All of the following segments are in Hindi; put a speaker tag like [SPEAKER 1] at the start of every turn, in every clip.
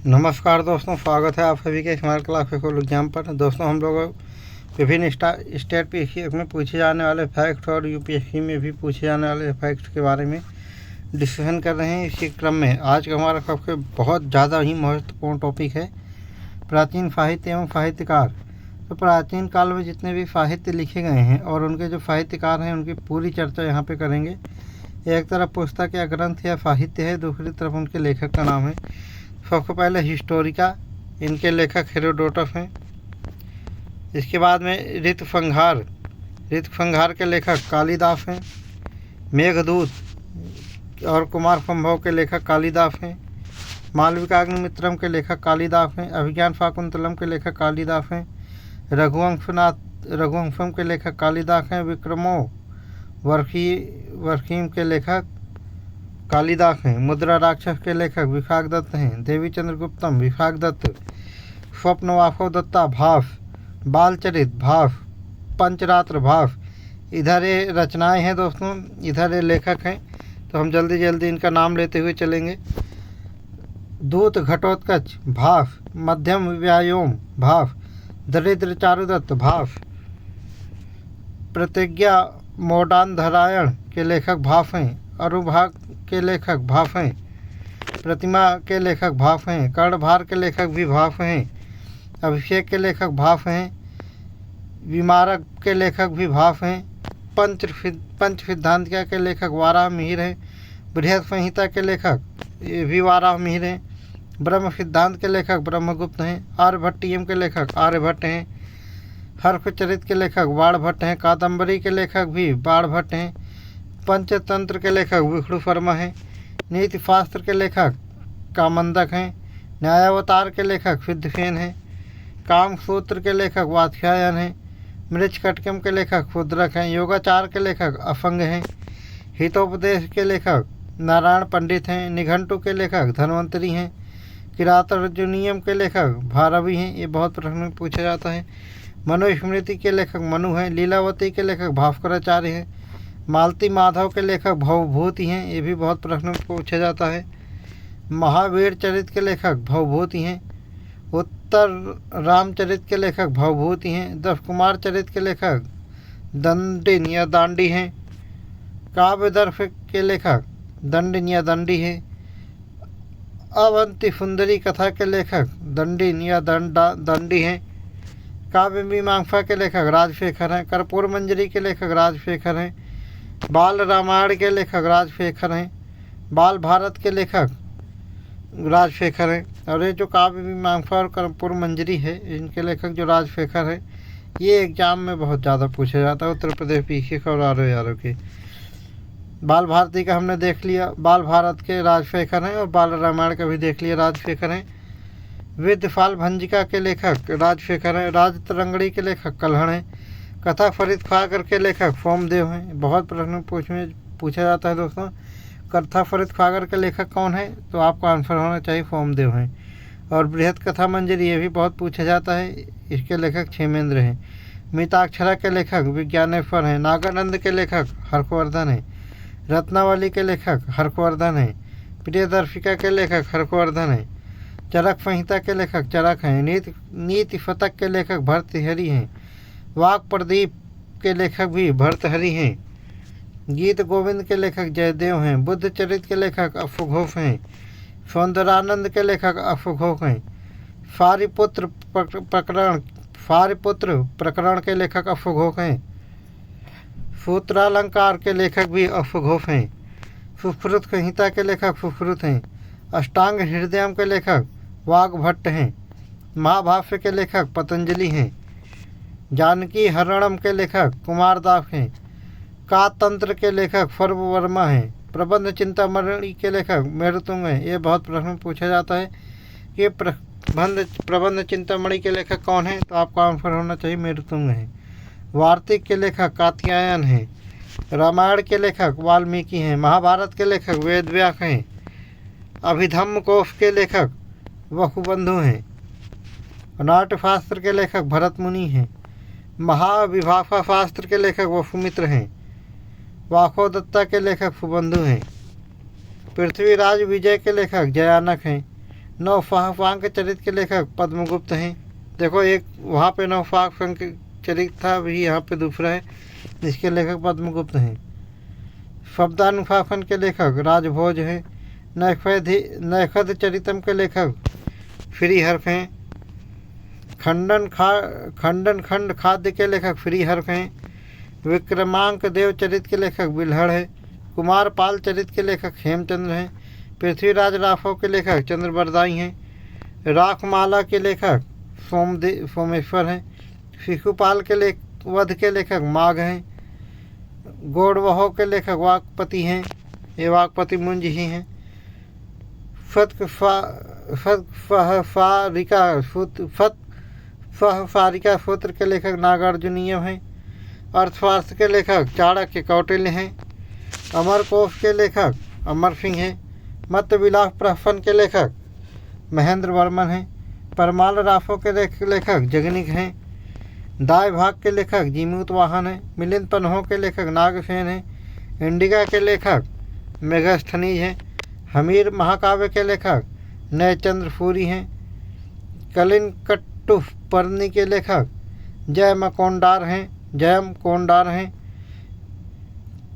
[SPEAKER 1] नमस्कार दोस्तों, स्वागत है आप सभी के स्मार्ट क्लास खगोल एग्जाम पर। दोस्तों, हम लोग विभिन्न स्टेट पीसीएस में पूछे जाने वाले फैक्ट और यूपीएससी में भी पूछे जाने वाले फैक्ट्स के बारे में डिस्कशन कर रहे हैं। इसी क्रम में आज का हमारा सबसे बहुत ज़्यादा ही महत्वपूर्ण टॉपिक है प्राचीन साहित्य एवं साहित्यकार। तो प्राचीन काल में जितने भी साहित्य लिखे गए हैं और उनके जो साहित्यकार हैं उनकी पूरी चर्चा यहाँ पे करेंगे। एक तरफ पुस्तक या ग्रंथ या साहित्य है, दूसरी तरफ उनके लेखक का नाम है। सबसे पहले हिस्टोरिका, इनके लेखक हेरोडोटस हैं। इसके बाद में ऋतुसंहार के लेखक कालिदास हैं। मेघदूत और कुमार संभव के लेखक कालिदास हैं। मालविकाग्निमित्रम के लेखक कालिदास हैं। अभिज्ञान शाकुंतलम के लेखक कालिदास हैं। रघुवंशम के लेखक कालिदास हैं। विक्रमो वर्षीम के लेखक कालिदास हैं। मुद्रा राक्षस के लेखक विशाख दत्त हैं। देवी चंद्रगुप्तम विशाख दत्त। स्वप्नवासव दत्ता भास। बालचरित भास। पंचरात्र भास। इधर ये रचनाएं हैं दोस्तों, इधर ये लेखक हैं। तो हम जल्दी जल्दी इनका नाम लेते हुए चलेंगे। दूत घटोत्कच भास। मध्यम व्यायोम भास। दरिद्र चारुदत्त भास। प्रतिज्ञा मोडान्धरायण के लेखक भास हैं। अरुभाग के लेखक भास हैं। प्रतिमा के लेखक भास हैं। कर्णभार के लेखक भी भास हैं। अभिषेक के लेखक भास हैं। विमारक के लेखक भी भास हैं। पंच सिद्धांतिका के लेखक वाराह मिहिर हैं। बृहद संहिता के लेखक ये भी वाराह मिहिर हैं। ब्रह्म सिद्धांत के लेखक ब्रह्मगुप्त हैं। आर्यभट्टियम के लेखक आर्यभट्ट हैं। हर्षचरित के लेखक बाणभट्ट हैं। कादम्बरी के लेखक भी बाणभट्ट हैं। पंचतंत्र के लेखक विष्णु शर्मा हैं। नीति शास्त्र के लेखक कामंदक हैं। न्यायावतार के लेखक सिद्धसेन हैं। कामसूत्र के लेखक वात्स्यायन हैं। मृच्छकटकम के लेखक शूद्रक हैं। योगाचार के लेखक अफंग हैं। हितोपदेश के लेखक नारायण पंडित हैं। निघंटु के लेखक धन्वंतरी हैं। किरातार्जुनीयम के लेखक भारवी हैं, ये बहुत प्रश्न में पूछा जाता है। मनुस्मृति के लेखक मनु हैं। लीलावती के लेखक भास्कराचार्य हैं। मालती माधव के लेखक भवभूति हैं, ये भी बहुत प्रश्न में पूछा जाता है। महावीर चरित के लेखक भवभूति हैं। उत्तर रामचरित के लेखक भवभूति हैं। दस कुमार चरित के लेखक दंडिन या दांडी हैं। काव्यदर्श के लेखक दंडिन या दंडी हैं। अवंती सुंदरी कथा के लेखक दंडिन या दंडी हैं। काव्य मीमांसा के लेखक राजशेखर हैं। कर्पूर मंजरी के लेखक राजशेखर हैं। बाल रामायण के लेखक राजशेखर हैं। बाल भारत के लेखक राजशेखर हैं। और ये जो काव्य मीमांसा और कर्पूर मंजरी है, इनके लेखक जो राजशेखर है, ये एग्जाम में बहुत ज़्यादा पूछा जाता है। उत्तर प्रदेश पीसीएस और आर के। बाल भारती का हमने देख लिया, बाल भारत के राजशेखर हैं। और बाल रामायण का भी देख लिया, राजशेखर हैं। विद्यफाल भंजिका के लेखक राजशेखर हैं। राजतरंगड़ी के लेखक कल्हण हैं। कथा फरीद फागर के लेखक सोमदेव हैं। बहुत प्रश्न पूछा जाता है दोस्तों, कथा फरीद फागर के लेखक कौन है, तो आपका आंसर होना चाहिए सोमदेव हैं। और बृहद कथा मंजरी, ये भी बहुत पूछा जाता है, इसके लेखक क्षेमेंद्र हैं। मिताक्षरा के लेखक विज्ञानेश्वर हैं। नागानंद के लेखक हर्षवर्धन हैं। रत्नावली के लेखक हर्षवर्धन हैं। प्रियदर्शिका के लेखक हर्षवर्धन हैं। चरक संहिता के लेखक चरक हैं। नीति शतक के लेखक भर्तृहरि हैं। वाक प्रदीप के लेखक भी भर्तृहरि हैं। गीत गोविंद के लेखक जयदेव हैं। बुद्ध चरित के लेखक अश्वघोष हैं। सौंदरानंद के लेखक अश्वघोष हैं। फारिपुत्र प्रकरण के लेखक अश्वघोष हैं। सूत्रालंकार के लेखक भी अश्वघोष हैं। सुश्रुत संहिता के लेखक सुश्रुत हैं। अष्टांग हृदयम के लेखक वाग्भट्ट हैं। महाभाष्य के लेखक पतंजलि हैं। जानकी हरणम के लेखक कुमारदास हैं। कातंत्र के लेखक सर्ववर्मा हैं। प्रबंध चिंतामणि के लेखक मेरुतुंग हैं। ये बहुत प्रश्न पूछा जाता है कि प्रबंध चिंतामणि के लेखक कौन है, तो आपका आंसर होना चाहिए मेरुतुंग हैं। वार्तिक के लेखक कात्यायन हैं। रामायण के लेखक वाल्मीकि हैं। महाभारत के लेखक वेदव्यास हैं। अभिधम्म कोश के लेखक वसुबंधु हैं। नाट्यशास्त्र के लेखक भरत मुनि हैं। महाविभाषा शास्त्र के लेखक वसुमित्र हैं। वासवदत्ता के लेखक सुबंधु हैं। पृथ्वीराज विजय के लेखक जयानक हैं। नवफांक चरित्र के लेखक पद्मगुप्त हैं। देखो, एक वहाँ पे नवफांक चरित्र था, अभी यहाँ पे दूसरा है जिसके लेखक पद्मगुप्त हैं। शब्दानुशासन के लेखक राजभोज हैं। नैषध चरितम के लेखक श्रीहर्ष हैं। खंड खाद्य के लेखक श्रीहर्ष हैं। विक्रमांक देव चरित्र के लेखक बिल्हड़ है। कुमार पाल चरित्र के लेखक हेमचंद्र हैं। पृथ्वीराज राघव के लेखक चंद्रबरदाई हैं। राखमाला के लेखक सोमेश्वर हैं। शिशुपाल के वध के लेखक माघ हैं। गौड़वहो के लेखक वाकपति हैं, ये वाकपति मुंज ही हैं। फत्फारिका सूत्र के लेखक नागार्जुनीय हैं। अर्थशास्त्र के लेखक चाणक्य कौटिल्य हैं। अमरकोश के लेखक अमर सिंह हैं। मत विलास प्रहसन के लेखक महेंद्र वर्मन हैं। परमाल राफो के लेखक जगनिक हैं। दाय भाग के लेखक जीमूत वाहन हैं। मिलिंद पन्हों के लेखक नागसेन हैं। इंडिका के लेखक मेघस्थनीज हैं। हमीर महाकाव्य के लेखक नयचंद्र सूरी हैं। कलिंकट्टुपर्णी के लेखक जयम कोंडार हैं।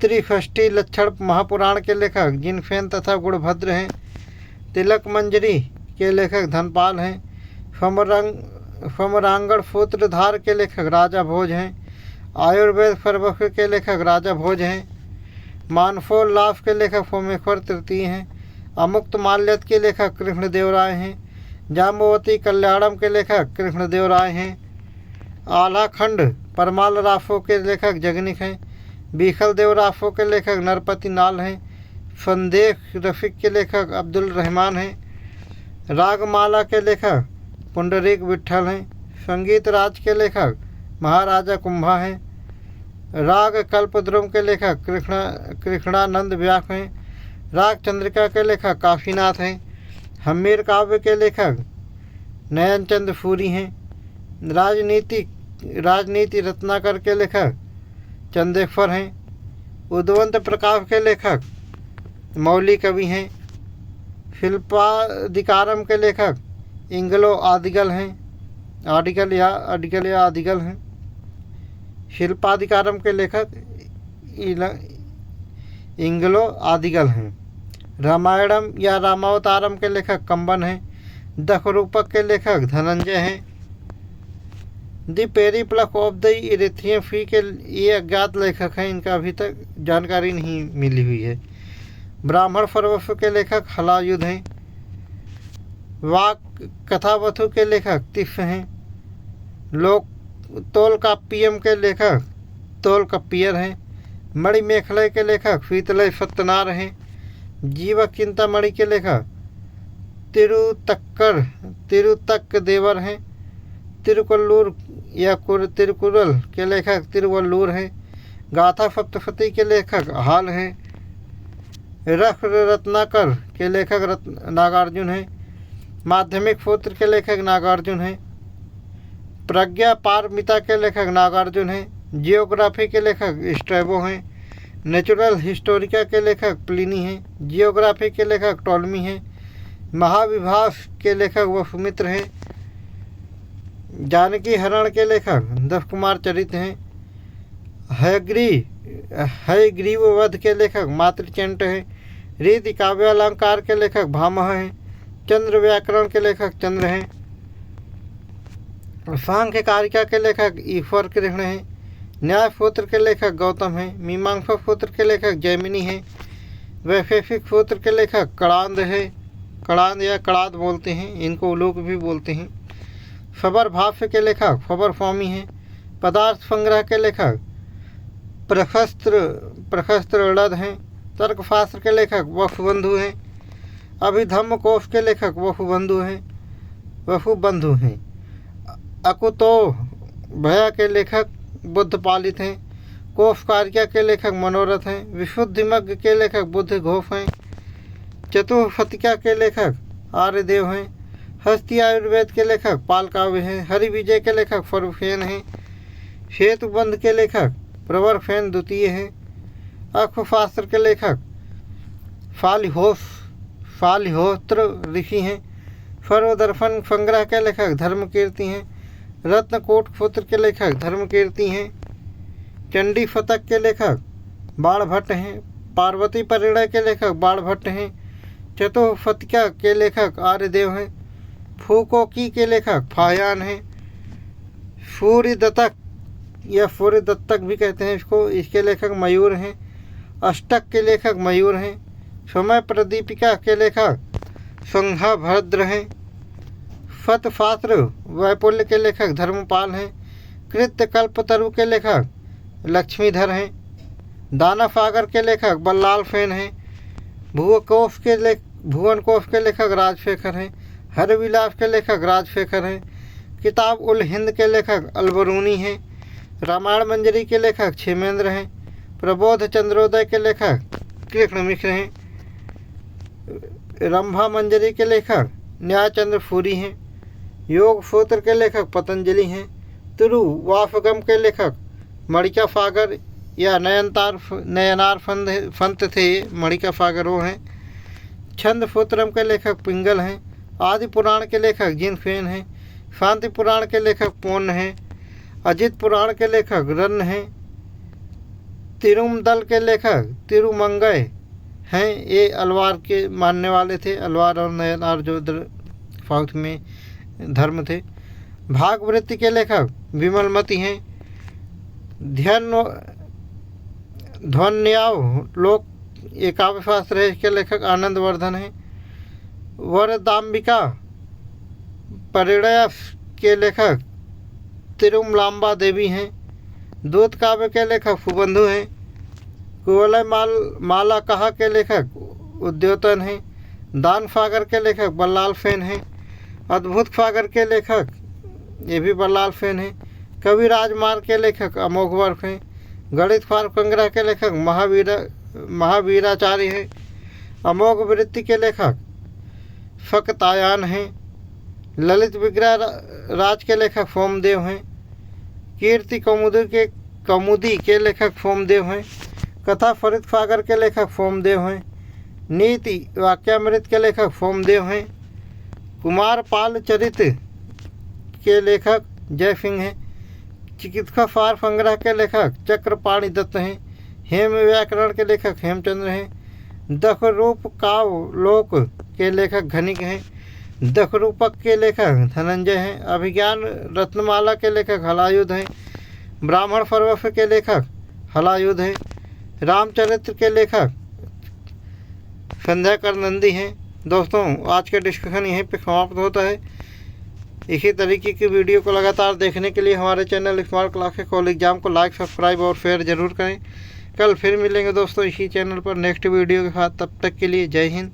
[SPEAKER 1] त्रिषष्टि लक्षण महापुराण के लेखक जिनफेन तथा गुणभद्र हैं। तिलक मंजरी के लेखक धनपाल हैं। समरांगण सूत्रधार के लेखक राजा भोज हैं। आयुर्वेद सर्वस्व के लेखक राजा भोज हैं। मानसोल्लास के लेखक सोमेश्वर तृतीय हैं। अमुक्त माल्यद के लेखक कृष्णदेव राय हैं। जाम्बवती कल्याणम के लेखक कृष्णदेव राय हैं। आलाखंड परमाल राफो के लेखक जगनिक हैं। बीखल देव राफो के लेखक नरपति नाल हैं। संदेश रफीक के लेखक अब्दुल रहमान हैं। रागमाला के लेखक पुंडरीक विट्ठल हैं। संगीत राज के लेखक महाराजा कुंभा हैं। राग कल्पद्रुम के लेखक कृष्णानंद व्यास हैं। राग चंद्रिका के लेखक काशीनाथ हैं। हमीर काव्य के लेखक नयनचंद सूरी हैं। राजनीति रत्नाकर के लेखक चंदेश्वर हैं। उद्वंत प्रकाश के लेखक मौली कवि हैं। शिल्पाधिकारम के लेखक इंगलो आदिगल हैं। आदिगल हैं। शिल्पाधिकारम के लेखक इंगलो आदिगल हैं। रामायणम या रामावतारम के लेखक कंबन हैं। दखरूपक के लेखक धनंजय हैं। द पेरिप्लस ऑफ द इरेथियन फी के ये अज्ञात लेखक हैं, इनका अभी तक जानकारी नहीं मिली हुई है। ब्राह्मण सर्वस्व के लेखक हलायुध हैं। वाक कथावथु के लेखक तिफ हैं। लोक तोलकाप्पियम के लेखक तोलकप्पियर हैं। मणि मेखलय के लेखक शीतलय सत्यनार हैं। जीवक चिंतामणि के लेखक तिरुतक्क देवर हैं। तिरुकुल्लूर या तिरुकुरल के लेखक तिरुवल्लूर हैं। गाथा सप्तशती के लेखक हाल हैं। रख रत्नाकर के लेखक नागार्जुन हैं। माध्यमिक सूत्र के लेखक नागार्जुन हैं। प्रज्ञा पारमिता के लेखक नागार्जुन हैं। जियोग्राफी के लेखक स्ट्रैबो हैं। नेचुरल हिस्टोरिका के लेखक प्लिनी हैं। जियोग्राफी के लेखक टॉलमी हैं। महाविभास के लेखक वसुमित्र हैं। जानकी हरण के लेखक दस कुमार चरित्र हैं। हयग्रीव वध के लेखक मातृचंट हैं। रीति काव्यालंकार के लेखक भामह हैं। चंद्र व्याकरण के लेखक चंद्र हैं। सांख्य कारिका के लेखक ईश्वर कृष्ण हैं। न्याय सूत्र के लेखक गौतम हैं। मीमांसा सूत्र के लेखक जैमिनी हैं। वैशेषिक सूत्र के लेखक कड़ांद है। कड़ांद या कड़ाद बोलते हैं, इनको लोग भी बोलते हैं। खबर भाष्य के लेखक खबर स्वामी हैं। पदार्थ संग्रह के लेखक प्रशस्त्र लद हैं। तर्कशास्त्र के लेखक वसुबंधु हैं। अभिधम्म कोश के लेखक वसुबंधु हैं। अकुतो भया के लेखक बुद्ध पालित हैं। कोशकारिका के लेखक मनोरथ हैं। विशुद्धिमग्ग के लेखक बुद्ध घोष हैं। चतुर्फतिका के लेखक आर्यदेव हैं। हस्ती आयुर्वेद के लेखक पालकाव्य हैं। हरि विजय के लेखक फर्वफेन हैं। सेतुबंध के लेखक प्रवरफेन द्वितीय हैं। अक्षशास्त्र के लेखक फालिहोत्र ऋषि हैं। सर्वदर्शन संग्रह के लेखक धर्मकीर्ति हैं। रत्नकोट पुत्र के लेखक धर्मकीर्ति हैं। चंडी फतक के लेखक बाणभट्ट हैं। पार्वती परिणय के लेखक बाणभट्ट हैं। चतुःफतिका के लेखक आर्यदेव हैं। फूकोकी के लेखक फाह्यान हैं। सूर्य दत्तक या सूर्य दत्तक भी कहते हैं इसको, इसके लेखक मयूर हैं। अष्टक के लेखक मयूर हैं। समय प्रदीपिका के लेखक संघभद्र हैं। फतशास्त्र वैपुल्य के लेखक धर्मपाल हैं। कृत्य कल्पतरु के लेखक लक्ष्मीधर हैं। दानसागर के लेखक बल्लाल सेन हैं। भुवनकोश के लेखक राजशेखर हैं। हरविलास के लेखक राजशेखर हैं। किताब उल हिंद के लेखक अलबरूनी हैं। रामायण मंजरी के लेखक क्षेमेंद्र हैं। प्रबोध चंद्रोदय के लेखक कृष्ण मिश्र हैं। रंभा मंजरी के लेखक न्यायचंद्र सूरी हैं। योग सूत्र के लेखक पतंजलि हैं। तुरु वाफगम के लेखक मणिका सागर या नयनार फंत थे। मणिका सागर वो हैं। छंद सूत्रम के लेखक पिंगल हैं। आदि पुराण के लेखक जिनफेन हैं। शांति पुराण के लेखक पौन्न हैं। अजित पुराण के लेखक रन्न हैं। तिरुमदल के लेखक तिरुमंगय हैं। ये अलवार के मानने वाले थे। अलवार और नयनार जो साउथ में धर्म थे। भागवृत्ति के लेखक विमलमती हैं। ध्वन्याव लोक एकाव्य शास्त्र है, इसके लेखक आनंदवर्धन हैं। वरदाम्बिका परिणय के लेखक तिरुमलांबा देवी हैं। दूत काव्य के लेखक सुबंधु हैं। कुवलय माला कहा के लेखक उद्योतन हैं। दान सागर के लेखक बल्लाल सेन हैं। अद्भुत सागर के लेखक ये भी बल्लाल सेन हैं। कवि राजमार्ग के लेखक अमोघ वर्ष हैं। गणित फार संग्रह के लेखक महावीराचार्य हैं। अमोघ वृत्ति के लेखक फकतायान हैं। ललित विग्रह राज के लेखक सोमदेव हैं। कीर्ति कौमुदी के लेखक सोमदेव हैं। कथा फरित सागर के लेखक सोमदेव हैं। नीति वाक्यामृत के लेखक सोमदेव हैं। कुमार पाल चरित के लेखक जय सिंह हैं। चिकित्सा सार संग्रह के लेखक चक्रपाणि दत्त हैं। हेम व्याकरण के लेखक हेमचंद्र हैं। दखरूप काव लोक के लेखक घनिक हैं। दखरूपक के लेखक धनंजय हैं। अभिज्ञान रत्नमाला के लेखक हलायुध हैं। ब्राह्मण सर्वस्व के लेखक हलायुध हैं। रामचरित्र के लेखक संध्याकर नंदी हैं। दोस्तों, आज का डिस्कशन यहीं पे समाप्त होता है। इसी तरीके की वीडियो को लगातार देखने के लिए हमारे channel smart classes call exam को लाइक, सब्सक्राइब और शेयर जरूर करें। कल फिर मिलेंगे दोस्तों इसी चैनल पर नेक्स्ट वीडियो के साथ। तब तक के लिए जय हिंद।